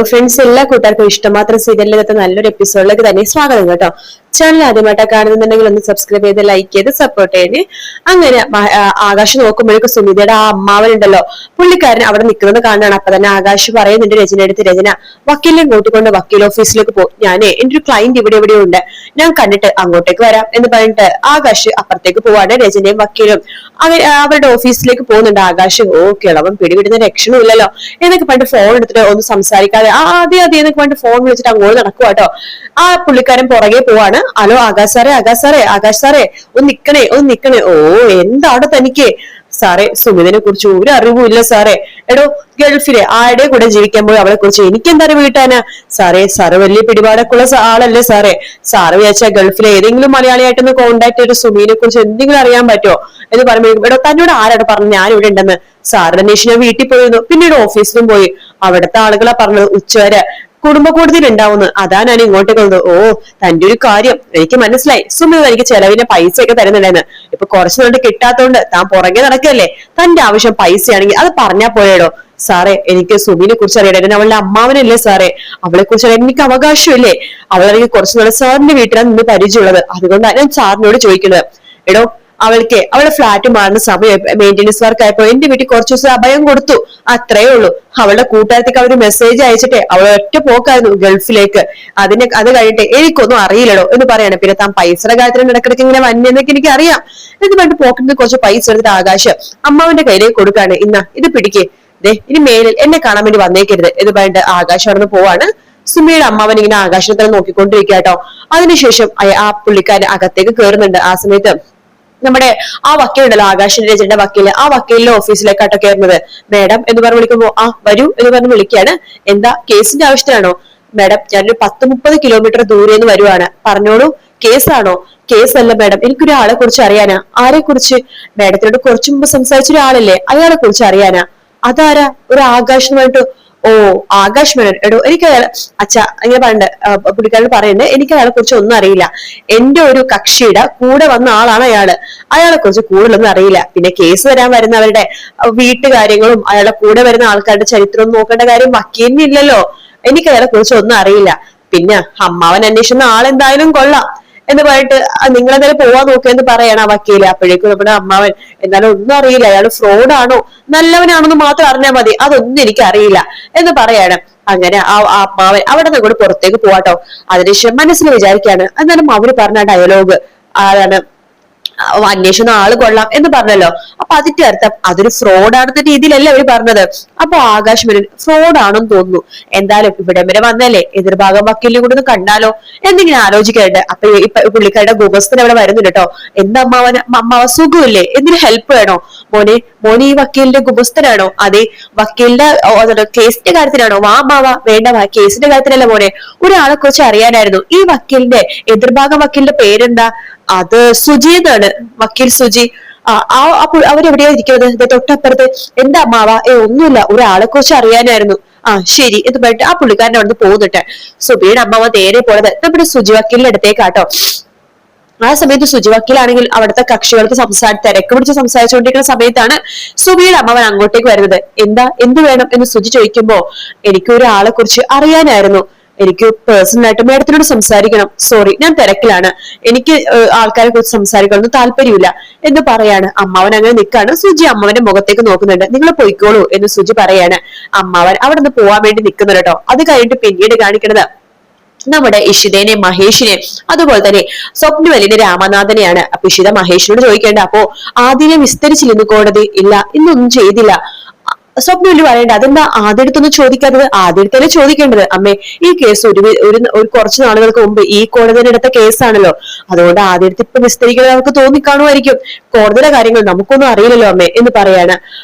Friends, എല്ലാ കൂട്ടുകാർക്കും ഇഷ്ടമാത്രം സീരിയലിലത്തെ നല്ലൊരു എപ്പിസോഡിലേക്ക് തന്നെ സ്വാഗതം കേട്ടോ. ചാനൽ ആദ്യമായിട്ടാണ് കാണുന്നുണ്ടെങ്കിൽ ഒന്ന് സബ്സ്ക്രൈബ് ചെയ്ത് ലൈക്ക് ചെയ്ത് സപ്പോർട്ട് ചെയ്ത്. അങ്ങനെ ആകാശ് നോക്കുമ്പോഴേക്കും സുമിതയുടെ ആ അമ്മാവനുണ്ടല്ലോ, പുള്ളിക്കാരൻ അവിടെ നിൽക്കുന്നത് കാണാണ്. അപ്പൊ തന്നെ ആകാശ് പറയുന്നുണ്ട് രചന അടുത്ത്, രചന വക്കീലിനെ കൂട്ടിക്കൊണ്ട് വക്കീൽ ഓഫീസിലേക്ക് പോകും, ഞാനേ എന്റെ ഒരു ക്ലയന്റ് ഇവിടെ ഉണ്ട്, ഞാൻ കണ്ടിട്ട് അങ്ങോട്ടേക്ക് വരാം എന്ന് പറഞ്ഞിട്ട് ആകാശ് അപ്പുറത്തേക്ക് പോവാണ്. രചനയും വക്കീലും അവരുടെ ഓഫീസിലേക്ക് പോകുന്നുണ്ട്. ആകാശ് കിളവൻ പിടിവിടുന്ന രക്ഷണവും ഇല്ലല്ലോ എന്നൊക്കെ പറഞ്ഞിട്ട് ഫോൺ എടുത്തിട്ട് ഒന്ന് സംസാരിക്കാതെ അതെ എന്നൊക്കെ പറഞ്ഞിട്ട് ഫോൺ വിളിച്ചിട്ട് അങ്ങോട്ട് നടക്കുക കേട്ടോ. ആ പുള്ളിക്കാരൻ പുറകെ പോവാണ്. ഹലോ ആകാശ് സാറേ ഒന്ന് നിക്കണേ. ഓ എന്താണ് തനിക്ക് സാറേ? സുമിതിനെ കുറിച്ച് ഒരു അറിവും ഇല്ല സാറേ. എടോ, ഗൾഫിലെ ആരുടെ കൂടെ ജീവിക്കാൻ പോയി അവളെ കുറിച്ച് എനിക്ക് എന്താ വീട്ടാനാ സാറ് വലിയ പിടിപാടൊക്കെ ഉള്ള ആളല്ലേ സാറേ? സാറ് വിചാരിച്ചാൽ ഗൾഫിലെ ഏതെങ്കിലും മലയാളിയായിട്ടൊന്ന് കോണ്ടാക്ട് ചെയ്ത് സുമിതിനെ കുറിച്ച് എന്തെങ്കിലും അറിയാൻ പറ്റുമോ എന്ന് പറയുമ്പോഴേക്കും, എടോ തന്നോട് ആരാണ് പറഞ്ഞു ഞാൻ ഇവിടെ ഉണ്ടെന്ന്? സാറിന്റെ അന്വേഷണം ഞാൻ വീട്ടിൽ പോയിരുന്നു, പിന്നീട് ഓഫീസിലും പോയി. അവിടുത്തെ ആളുകളാ പറഞ്ഞത് ഉച്ചവരെ കുടുംബ കൂടുതൽ ഉണ്ടാവുന്നു, അതാ ഞാൻ ഇങ്ങോട്ടേക്ക് വന്നത്. ഓ തന്റെ ഒരു കാര്യം എനിക്ക് മനസ്സിലായി, സുമിത എനിക്ക് ചെലവിന് പൈസയൊക്കെ തരുന്നുണ്ടെന്ന്. ഇപ്പൊ കുറച്ചു നാട്ട് കിട്ടാത്തോണ്ട് താൻ പുറകെ നടക്കല്ലേ? തന്റെ ആവശ്യം പൈസയാണെങ്കിൽ അത് പറഞ്ഞാ പോയേടോ. സാറേ എനിക്ക് സുമിനെ കുറിച്ച് അറിയണേ, അവളുടെ അമ്മാവനല്ലേ സാറേ, അവളെ കുറിച്ച് എനിക്ക് അവകാശമില്ലേ? അവളാണെങ്കിൽ കുറച്ചു നാളെ സാറിന്റെ വീട്ടിലാണ് നിന്ന് പരിചയമുള്ളത്, അതുകൊണ്ടാണ് ഞാൻ സാറിനോട് ചോദിക്കുന്നത്. എടോ, അവളെ ഫ്ലാറ്റ് മാറുന്ന സമയം മെയിന്റനൻസ് വർക്ക് ആയപ്പോ എന്റെ വീട്ടിൽ കുറച്ചു ദിവസം അഭയം കൊടുത്തു, അത്രേ ഉള്ളൂ. അവളുടെ കൂട്ടുകാരത്തേക്ക് അവര് മെസ്സേജ് അയച്ചിട്ടേ അവൾ ഒറ്റ പോക്കായിരുന്നു ഗൾഫിലേക്ക്. അത് കഴിഞ്ഞിട്ട് എനിക്കൊന്നും അറിയില്ലടോ എന്ന് പറയാണ്. പിന്നെ താൻ പൈസയുടെ കാര്യത്തിൽ ഇടക്കിടക്ക് ഇങ്ങനെ വന്നെന്നൊക്കെ എനിക്ക് അറിയാം എന്ന് പറഞ്ഞിട്ട് പോക്കറ്റിൽ കുറച്ച് പൈസ എടുത്തിട്ട് ആകാശ് അമ്മാവന്റെ കയ്യിലേക്ക് കൊടുക്കാണ്. ഇത് പിടിക്കേ, ഇനി മേലിൽ എന്നെ കാണാൻ വേണ്ടി വന്നേക്കരുത് എന്ന് പറഞ്ഞിട്ട് ആകാശ് അവിടെ നിന്ന് പോവാണ്. സുമിയുടെ അമ്മാവൻ ഇങ്ങനെ ആകാശത്തെ നോക്കിക്കൊണ്ടിരിക്കുക കേട്ടോ. അതിനുശേഷം ആ പുള്ളിക്കാരൻ അകത്തേക്ക് കയറുന്നുണ്ട്. ആ സമയത്ത് നമ്മുടെ ആ വക്കീലുണ്ടല്ലോ, ആകാശിന്റെ രചനയുടെ വക്കീല്, ആ വക്കീലിന്റെ ഓഫീസിലേക്കാട്ടോ കയറുന്നത്. മാഡം എന്ന് പറഞ്ഞ് വിളിക്കുമ്പോ വരൂ എന്ന് പറഞ്ഞ് വിളിക്കുകയാണ്. എന്താ കേസിന്റെ ആവശ്യത്തിനാണോ? മാഡം ഞാനൊരു 10-30 കിലോമീറ്റർ ദൂരെ നിന്ന് വരുവാണ്, പറഞ്ഞോളൂ. കേസാണോ? കേസല്ല മാഡം, എനിക്കൊരാളെ കുറിച്ച് അറിയാനാ. ആരെ കുറിച്ച്? മാഡത്തിനോട് കുറച്ചു മുമ്പ് സംസാരിച്ച ഒരാളല്ലേ, അയാളെ കുറിച്ച് അറിയാനാ. അതാരാ? ഒരു ആകാശ് എന്ന് പറഞ്ഞിട്ട്. ഓ ആകാശ് മേനോൻ. എടോ എനിക്ക് ഇങ്ങനെ പുള്ളിക്കാരൻ പറയുന്നത്, എനിക്ക് അയാളെ കുറിച്ച് ഒന്നും അറിയില്ല. എന്റെ ഒരു കക്ഷിയുടെ കൂടെ വന്ന ആളാണ് അയാളെ കുറിച്ച് കൂടുതലൊന്നും അറിയില്ല. പിന്നെ കേസ് വരാൻ വരുന്നവരുടെ വീട്ടുകാര്യങ്ങളും അയാളെ കൂടെ വരുന്ന ആൾക്കാരുടെ ചരിത്രവും നോക്കേണ്ട കാര്യം വക്കീലിനില്ലല്ലോ. എനിക്ക് അയാളെ കുറിച്ച് ഒന്നും അറിയില്ല. പിന്നെ അമ്മാവൻ അന്വേഷിക്കുന്ന ആളെന്തായാലും കൊള്ളാം എന്ന് പറഞ്ഞിട്ട് നിങ്ങളെന്തായാലും പോവാൻ നോക്കിയെന്ന് പറയണം ആ വക്കീല്. അപ്പോഴേക്കും നമ്മുടെ അമ്മാവൻ എന്നാലും ഒന്നും അറിയില്ല, അയാൾ ഫ്രോഡാണോ നല്ലവനാണെന്ന് മാത്രം അറിഞ്ഞാൽ മതി, അതൊന്നും എനിക്ക് അറിയില്ല എന്ന് പറയാണ്. അങ്ങനെ ആ അമ്മാവൻ അവിടെ നിന്ന് കൂടെ പുറത്തേക്ക് പോവാട്ടോ. അതിനുശേഷം മനസ്സിൽ വിചാരിക്കാണ്, എന്നാലും അവര് പറഞ്ഞ ഡയലോഗ് ആരാണ് അന്വേഷണം ആള് കൊള്ളാം എന്ന് പറഞ്ഞല്ലോ, അപ്പൊ അതിന്റെ അർത്ഥം അതൊരു ഫ്രോഡാണെന്ന രീതിയിലല്ലേ അവര് പറഞ്ഞത്. അപ്പൊ ആകാശ് മേനോൻ ഫ്രോഡാണെന്ന് തോന്നുന്നു. എന്തായാലും ഇവിടെ വരെ വന്നല്ലേ, എതിർഭാഗം വക്കീലിനെ കൂടെ ഒന്ന് കണ്ടാലോ എന്നിങ്ങനെ ആലോചിക്കാറുണ്ട്. അപ്പൊ ഇപ്പൊ പുള്ളിക്കാരുടെ ഗുമസ്തൻ അവിടെ വരുന്നുണ്ട് കേട്ടോ. എന്താ അമ്മാവ സുഖമില്ലേ? എന്തിനു ഹെൽപ്പ് വേണോ? മോനെ ഈ വക്കീലിന്റെ ഗുമസ്തനാണോ? അതെ. വക്കീലിന്റെ കേസിന്റെ കാര്യത്തിലാണോ? വാ അമ്മാവ. വേണ്ട, കേസിന്റെ കാര്യത്തിലല്ല മോനെ, ഒരാളെ കുറിച്ച് അറിയാനായിരുന്നു. ഈ വക്കീലിന്റെ എതിർഭാഗം വക്കീലിന്റെ പേരെന്താ? അത് സുജി എന്നാണ്, വക്കീൽ സുജി. അവരെവിടെയാ ഇരിക്കുന്നത്? തൊട്ടപ്പുറത്ത്. എന്താ അമ്മാവ? ഒന്നുമില്ല, ഒരാളെ കുറിച്ച് അറിയാനായിരുന്നു. ശരി എന്ന് പറഞ്ഞിട്ട് ആ പുള്ളിക്കാരൻ അവിടെ നിന്ന് പോകുന്നുണ്ട്. സുബിയുടെ അമ്മാവ നേരെ പോണത് നമ്മുടെ സുജി വക്കീലിന്റെ അടുത്തേക്കാട്ടോ. ആ സമയത്ത് സുജി വക്കീലാണെങ്കിൽ അവിടുത്തെ കക്ഷികൾക്ക് തിരക്ക് പിടിച്ച് സംസാരിച്ചുകൊണ്ടിരിക്കുന്ന സമയത്താണ് സുബിയുടെ അമ്മാവൻ അങ്ങോട്ടേക്ക് വരുന്നത്. എന്ത് വേണം എന്ന് സുജി ചോദിക്കുമ്പോ, എനിക്ക് ഒരാളെ കുറിച്ച് അറിയാനായിരുന്നു, എനിക്ക് പേഴ്സണലായിട്ട് മേഡത്തിനോട് സംസാരിക്കണം, സോറി ഞാൻ തിരക്കിലാണ്, എനിക്ക് ആൾക്കാരെ കുറിച്ച് സംസാരിക്കണമെന്ന് താല്പര്യമില്ല എന്ന് പറയാണ്. അമ്മാവൻ അങ്ങനെ നിൽക്കാണ്. സുജി അമ്മാവന്റെ മുഖത്തേക്ക് നോക്കുന്നുണ്ട്. നിങ്ങൾ പോയിക്കോളൂ എന്ന് സുജി പറയാണ്. അമ്മാവൻ അവിടെ നിന്ന് പോവാൻ വേണ്ടി നിൽക്കുന്നുണ്ട് കേട്ടോ. അത് കഴിഞ്ഞിട്ട് പിന്നീട് കാണിക്കുന്നത് നമ്മുടെ ഇഷിതേനെ, മഹേഷിനെ, അതുപോലെ തന്നെ സ്വപ്നവലിന്റെ രാമനാഥനെയാണ്. അപ്പൊ ഇഷിത മഹേഷിനോട് ചോദിക്കേണ്ട, അപ്പോ ആദ്യം വിസ്തരിച്ചില്ലെന്ന് കോടതി? ഇല്ല, ഇന്നൊന്നും ചെയ്തില്ല. സ്വപ്നവല്ലി പറയണ്ട, അതെന്താ ആദ്യടുത്തൊന്നും ചോദിക്കാത്തത്? ആദ്യടുത്തല്ലേ ചോദിക്കേണ്ടത്. അമ്മേ, ഈ കേസ് ഒരു കുറച്ചു നാളുകൾക്ക് മുമ്പ് ഈ കോടതിയുടെ അടുത്ത കേസാണല്ലോ, അതുകൊണ്ട് ആദ്യടുത്ത് ഇപ്പൊ വിസ്തരിക്കുന്നത് നമുക്ക് തോന്നിക്കാണുമായിരിക്കും. കോടതിയുടെ കാര്യങ്ങൾ നമുക്കൊന്നും അറിയില്ലല്ലോ അമ്മേ എന്ന് പറയാണ്.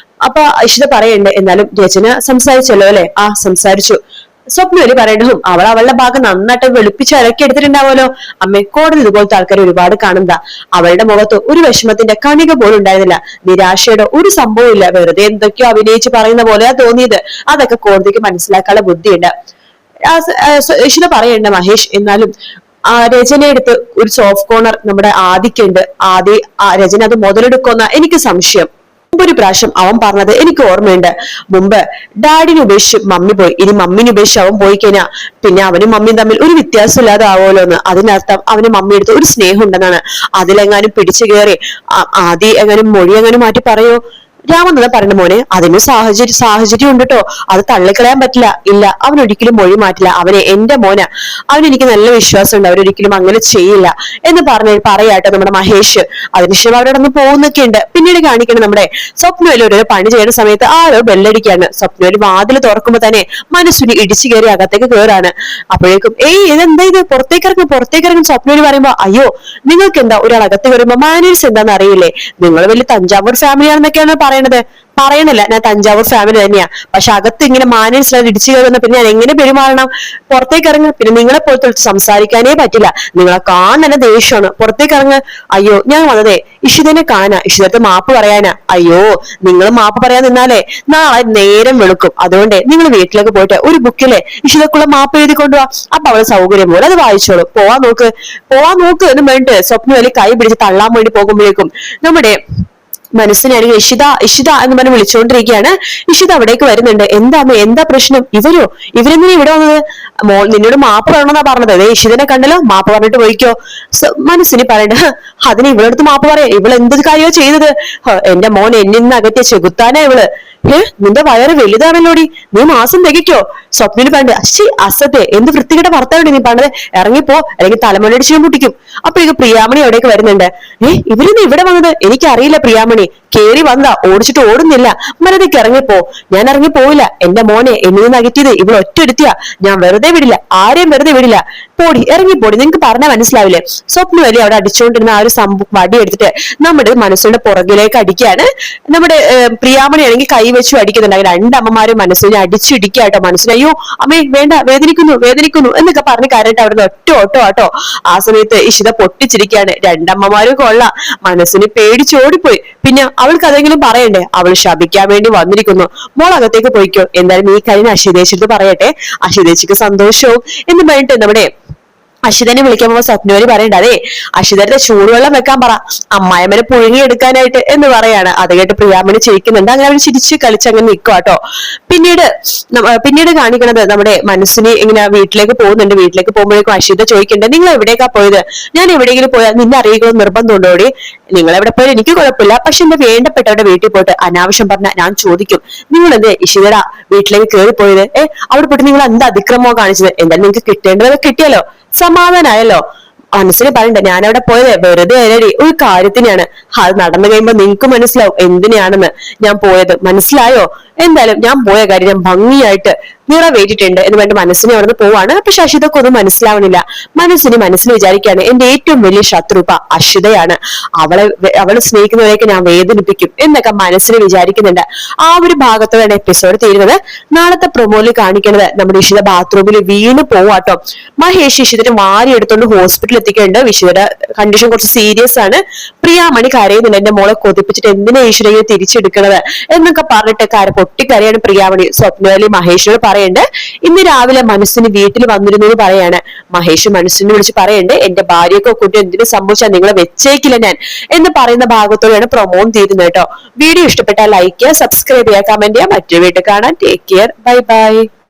അപ്പൊ ഇഷിത പറയണ്ടേ, എന്നാലും രചന സംസാരിച്ചല്ലോ അല്ലെ? സംസാരിച്ചു. സ്വപ്നവലി പറയണ്ടതും അവൾ അവളുടെ ഭാഗം നന്നായിട്ട് വെളുപ്പിച്ച് ഇറക്കി എടുത്തിട്ടുണ്ടാവുമല്ലോ. അമ്മ, കോടതി ഇതുപോലത്തെ ആൾക്കാർ ഒരുപാട് കാണുന്നതാ. അവളുടെ മുഖത്ത് ഒരു വിഷമത്തിന്റെ കണിക പോലും ഉണ്ടായിരുന്നില്ല, നിരാശയുടെ ഒരു സംഭവം ഇല്ല. വെറുതെ എന്തൊക്കെയോ അഭിനയിച്ച് പറയുന്ന പോലെയാ തോന്നിയത്. അതൊക്കെ കോടതിക്ക് മനസ്സിലാക്കാനുള്ള ബുദ്ധിയുണ്ട്. ഇഷിത പറയണ്ട മഹേഷ്, എന്നാലും രചനയെടുത്ത് ഒരു സോഫ്റ്റ് കോർണർ നമ്മുടെ ആദിക്കുണ്ട്. രചന അത് മുതലെടുക്കുന്ന എനിക്ക് സംശയം. ഒരു പ്രാവശ്യം അവൻ പറഞ്ഞത് എനിക്ക് ഓർമ്മയുണ്ട്. മുമ്പ് ഡാഡിനെ ഉപേക്ഷിച്ച് മമ്മി പോയി, ഇനി മമ്മിനെ ഉപേക്ഷിച്ച് അവൻ പോയി കഴിഞ്ഞാൽ പിന്നെ അവനും മമ്മിയും തമ്മിൽ ഒരു വ്യത്യാസം ഇല്ലാതെ ആവുമല്ലോ എന്ന്. അതിനർത്ഥം അവന് മമ്മിയെടുത്ത് ഒരു സ്നേഹം ഉണ്ടെന്നാണ്. അതിലെങ്ങാനും പിടിച്ചു കയറി ആദ്യം എങ്ങാനും മൊഴി എങ്ങാനും മാറ്റി പറയോ? രാമനാഥൻ പറഞ്ഞ മോനെ അതിന് സാഹചര്യം ഉണ്ട് കേട്ടോ, അത് തള്ളിക്കളയാൻ പറ്റില്ല. ഇല്ല, അവൻ ഒരിക്കലും മൊഴി മാറ്റില്ല. അവനെ എന്റെ മോന, അവനെനിക്ക് നല്ല വിശ്വാസമുണ്ട്, അവരൊരിക്കലും അങ്ങനെ ചെയ്യില്ല എന്ന് പറയാട്ടോ നമ്മുടെ മഹേഷ്. അതിനുശേഷം അവരുടെ ഒന്ന് പോകുന്നൊക്കെ ഉണ്ട്. പിന്നീട് കാണിക്കണം നമ്മുടെ സ്വപ്നവേലി ഒരു പണി ചെയ്യുന്ന സമയത്ത് ആരോ ബെല്ലടിക്കാണ്. സ്വപ്നവേലി വാതിൽ തുറക്കുമ്പോ തന്നെ മനസ്സിന് ഇടിച്ചു കയറി അകത്തേക്ക് കയറാണ്. അപ്പോഴേക്കും ഇതെന്താ ഇത്, പുറത്തേക്കിറങ്ങും സ്വപ്നവേലി പറയുമ്പോ അയ്യോ നിങ്ങൾക്ക് എന്താ ഒരാൾ അകത്ത് കയറുമ്പോ മാനേഴ്സ് എന്താന്ന് അറിയില്ലേ, നിങ്ങൾ വലിയ തഞ്ചാവൂർ ഫാമിലി ആണെന്നൊക്കെയാണ് പറയണില്ല. ഞാൻ തഞ്ചാവൂർ ഫാമിലി തന്നെയാ, പക്ഷെ അകത്ത് ഇങ്ങനെ മാനേഴ്സ് ഇടിച്ചു കയറുന്ന പിന്നെ ഞാൻ എങ്ങനെ പെരുമാറണം? പുറത്തേക്ക് ഇറങ്ങുക. പിന്നെ നിങ്ങളെ പോലത്തെ സംസാരിക്കാനേ പറ്റില്ല, നിങ്ങളെ കാണാൻ ദേഷ്യമാണ്, പുറത്തേക്ക് ഇറങ്ങുക. അയ്യോ ഞാൻ വന്നതേ ഇഷിതനെ കാണാ, ഇഷിതത്തെ മാപ്പ് പറയാനാ. അയ്യോ നിങ്ങൾ മാപ്പ് പറയാൻ നിന്നാലേ നാളെ നേരം വെളുക്കും, അതുകൊണ്ട് നിങ്ങൾ വീട്ടിലേക്ക് പോയിട്ട് ഒരു ബുക്കിലെ ഇഷിതക്കുള്ള മാപ്പ് എഴുതി കൊണ്ടുപോവാ. അപ്പൊ അവള് സൗകര്യം പോലെ അത് വായിച്ചോളൂ. പോവാൻ നോക്ക് എന്ന് പറഞ്ഞിട്ട് സ്വപ്നവേലി കൈ പിടിച്ച് തള്ളാൻ വേണ്ടി പോകുമ്പോഴേക്കും നമ്മുടെ മനസ്സിനാണെങ്കിൽ ഇഷിത എന്ന് പറഞ്ഞ് വിളിച്ചുകൊണ്ടിരിക്കുകയാണ്. ഇഷിത അവിടേക്ക് വരുന്നുണ്ട്. എന്താ പ്രശ്നം? ഇവരെന്തിനാ ഇവിടെ വന്നത്? നിന്നോട് മാപ്പ് പറയണമെന്നാ പറഞ്ഞത്. അതെ ഇഷിതനെ കണ്ടല്ലോ, മാപ്പ് പറഞ്ഞിട്ട് പോയിക്കോ. മനസ്സിന് പറയണ്ട, അതിന് ഇവളടുത്ത് മാപ്പ് പറയാ, ഇവളെന്ത് കാര്യമോ ചെയ്തത്? എന്റെ മോൻ എന്നിന്ന് അകറ്റിയ ചെകുത്താനാ ഇവള്. നിന്റെ വയറ് വലുതാണല്ലോടി, നീ മാസം തികയ്ക്കോ? സ്വപ്നന് പണ്ട് അസത്തെ എന്ത് വൃത്തികെട്ട ഭർത്താവാണ് നീ പണ്ടത്, ഇറങ്ങിപ്പോ അല്ലെങ്കിൽ തലമുടിച്ച് ഞാൻ പൊട്ടിക്കും. അപ്പൊ ഇത് പ്രിയാമണി അവിടേക്ക് വരുന്നുണ്ട്. ഇവരിന്ന് ഇവിടെ വന്നത് എനിക്കറിയില്ല. പ്രിയാമണി കേറി വന്നാ ഓടിച്ചിട്ട് ഓടുന്നില്ല, മരതയ്ക്ക് ഇറങ്ങിപ്പോ. ഞാൻ ഇറങ്ങി പോയില്ല, എന്റെ മോനെ എന്നിൽ അകറ്റിയത് ഇവൾ ഒറ്റെടുത്തിയാ, ഞാൻ വെറുതെ വിടില്ല, ആരെയും വെറുതെ വിടില്ല. ഇറങ്ങിപ്പോടി, നിങ്ങക്ക് പറഞ്ഞാൽ മനസ്സിലാവില്ലേ? സ്വപ്നവേലി അവിടെ അടിച്ചുകൊണ്ടിരുന്ന ആ ഒരു വടി എടുത്തിട്ട് നമ്മുടെ മനസ്സിന്റെ പുറകിലേക്ക് അടിക്കുകയാണ്. നമ്മുടെ പ്രിയാമണി ആണെങ്കിൽ കൈ വെച്ചു അടിക്കുന്നുണ്ട്. രണ്ടമ്മമാരും മനസ്സിനെ അടിച്ചിടിക്കാട്ടോ. മനസ്സിന് അയ്യോ അമ്മേ വേണ്ട, വേദനിക്കുന്നു എന്നൊക്കെ പറഞ്ഞ് കരട്ട് അവിടെ ഒറ്റ ഓട്ടോ ആട്ടോ. ആ സമയത്ത് ഇഷിത പൊട്ടിച്ചിരിക്കുകയാണ്. രണ്ടമ്മമാരും കൊള്ളാം, മനസ്സിന് പേടിച്ചോടിപ്പോയി. പിന്നെ അവൾക്ക് അതെങ്കിലും പറയണ്ടേ, അവൾ ശപിക്കാൻ വേണ്ടി വന്നിരിക്കുന്നു. മോൾ അകത്തേക്ക് പോയിക്കോ, എന്തായാലും ഈ കാര്യം അശിതേച്ചിട്ട് പറയട്ടെ, അശിതേച്ചിക്ക് സന്തോഷവും എന്ന് പറഞ്ഞിട്ട് നമ്മുടെ അഷിതനെ വിളിക്കുമ്പോ സ്വപ്നവേലി പറയണ്ട, അതെ അഷിതരുടെ ചൂടുവെള്ളം വെക്കാൻ പറ, അമ്മായിമ്മനെ പുഴുങ്ങിയെടുക്കാനായിട്ട് എന്ന് പറയാണ്. അത് കേട്ട് പ്രിയാമണി ചിരിക്കുന്നുണ്ട്. അങ്ങനെ അവർ ചിരിച്ച് കളിച്ചങ്ങനെ നിൽക്കുക കേട്ടോ. പിന്നീട് കാണിക്കണത് നമ്മുടെ മനസ്സിന് ഇങ്ങനെ വീട്ടിലേക്ക് പോകുന്നുണ്ട്. വീട്ടിലേക്ക് പോകുമ്പോഴേക്കും അഷിത ചോദിക്കണ്ടേ, നിങ്ങൾ എവിടേക്കാ പോയത്? ഞാൻ എവിടെയെങ്കിലും പോയാൽ നിന്നെ അറിയിക്കണം നിർബന്ധമുണ്ടോടി? നിങ്ങൾ എവിടെ പോയാൽ എനിക്ക് കുഴപ്പമില്ല, പക്ഷെ എന്റെ വേണ്ടപ്പെട്ടവരുടെ വീട്ടിൽ പോയിട്ട് അനാവശ്യം പറഞ്ഞാൽ ഞാൻ ചോദിക്കും, നിങ്ങൾ എന്ത് ഇഷിതയുടെ വീട്ടിലേക്ക് കയറിപ്പോയത്? അവിടെ പോയിട്ട് നിങ്ങൾ എന്താ അതിക്രമോ കാണിച്ചത്? എന്തായാലും നിങ്ങൾക്ക് കിട്ടേണ്ടതൊക്കെ കിട്ടിയല്ലോ, സമാധാനായല്ലോ. മനസ്സിന് പറയണ്ട, ഞാൻ അവിടെ പോയത് വെറുതെ അല്ലടി, ഒരു കാര്യത്തിനാണ്. അത് നടന്നു കഴിയുമ്പോ നിങ്ങക്ക് മനസ്സിലാവും എന്തിനാണെന്ന് ഞാൻ പോയത്, മനസ്സിലായോ? എന്തായാലും ഞാൻ പോയ കാര്യം ഞാൻ ഭംഗിയായിട്ട് നിറവേറ്റിട്ടുണ്ട് എന്ന് വേണ്ട മനസ്സിനെ അവിടുന്ന് പോവാണ്. പക്ഷെ അഷിതക്ക് ഒന്നും മനസ്സിലാവണില്ല. മനസ്സിൽ വിചാരിക്കുകയാണ്, എന്റെ ഏറ്റവും വലിയ ശത്രുപ അഷിതയാണ്, അവളെ സ്നേഹിക്കുന്നവരെയൊക്കെ ഞാൻ വേദനിപ്പിക്കും എന്നൊക്കെ മനസ്സിന് വിചാരിക്കുന്നുണ്ട്. ആ ഒരു ഭാഗത്തോടെ എപ്പിസോഡ് തീരുന്നത്. നാളത്തെ പ്രൊമോയിൽ കാണിക്കുന്നത് നമ്മുടെ ഇഷിത ബാത്റൂമിൽ വീണ് പോവാട്ടോ. മഹേഷ് ഇഷിതനെ വാരി എടുത്തോണ്ട് ഹോസ്പിറ്റലിൽ എത്തിക്കുന്നുണ്ട്. ഇഷിതയുടെ കണ്ടീഷൻ കുറച്ച് സീരിയസ് ആണ്. പ്രിയാമണി കരയുന്നുണ്ട്, എന്റെ മോളെ കൊതിപ്പിച്ചിട്ട് എന്തിനാ ഈശ്വരയെ തിരിച്ചെടുക്കണത് എന്നൊക്കെ പറഞ്ഞിട്ട് പൊട്ടിക്കരയാണ് പ്രിയാമണി. സ്വപ്നവേലി മഹേഷിനോട് പറയണ്ട്, ഇന്ന് രാവിലെ മനസ്സിന് വീട്ടിൽ വന്നിരുന്നു എന്ന് പറയാണ്. മഹേഷ് മനസ്സിനെ വിളിച്ച് പറയണ്ട്, എന്റെ ഭാര്യയൊക്കെ കൂട്ടി എന്തിനു സംഭവിച്ചാൽ നിങ്ങളെ വെച്ചേക്കില്ല ഞാൻ എന്ന് പറയുന്ന ഭാഗത്തോടെയാണ് പ്രൊമോ തീരുന്നത് കേട്ടോ. വീഡിയോ ഇഷ്ടപ്പെട്ടാൽ ലൈക്ക് ചെയ്യുക, സബ്സ്ക്രൈബ് ചെയ്യുക, കമന്റ് ചെയ്യുക. മറ്റൊരു വീട്ടിൽ കാണാൻ. Take care, bye bye.